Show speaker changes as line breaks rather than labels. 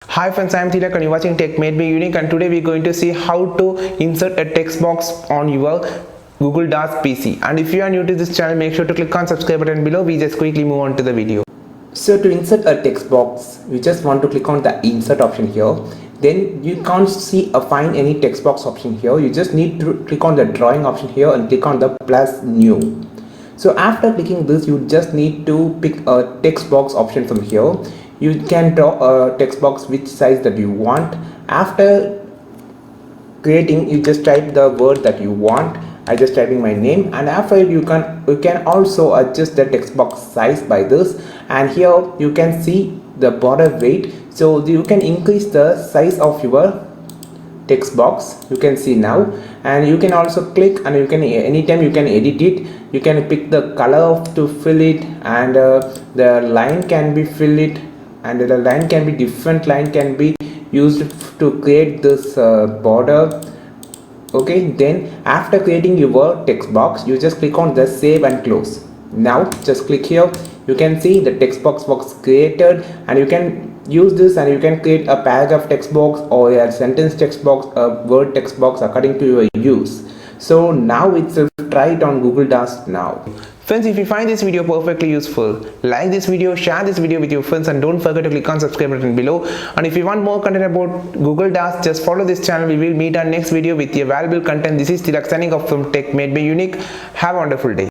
Hi friends, I am Tilak and you're watching Tech Made Me Unique, and today we're going to see how to insert a text box on your Google Docs PC. And if you are new to this channel, make sure to click on subscribe button below. We just quickly move on to the video.
So to insert a text box, we just want to click on the insert option here. Then you can't find any text box option here. You just need to click on the drawing option here and click on the plus new. So after clicking this, you just need to pick a text box option from here. You can draw a text box which size that you want. After creating, you just type the word that you want. I just typing my name, and after you can also adjust the text box size by this, and here you can see the border weight, so you can increase the size of your text box. You can see now, and you can also click, and you can anytime you can edit it. You can pick the color to fill it, and the line can be fill it, and the line can be different line can be used to create this border. Okay, then after creating your text box, you just click on the save and close. Now just click here. You can see the text box was created, and you can use this and you can create a paragraph text box or a sentence text box, a word text box according to your use. So now it's try it on Google Docs now.
Friends, if you find this video perfectly useful, like this video, share this video with your friends, and don't forget to click on subscribe button below. And if you want more content about Google Docs, just follow this channel. We will meet our next video with your valuable content. This is Tilak signing off from Tech Made Me Unique. Have a wonderful day.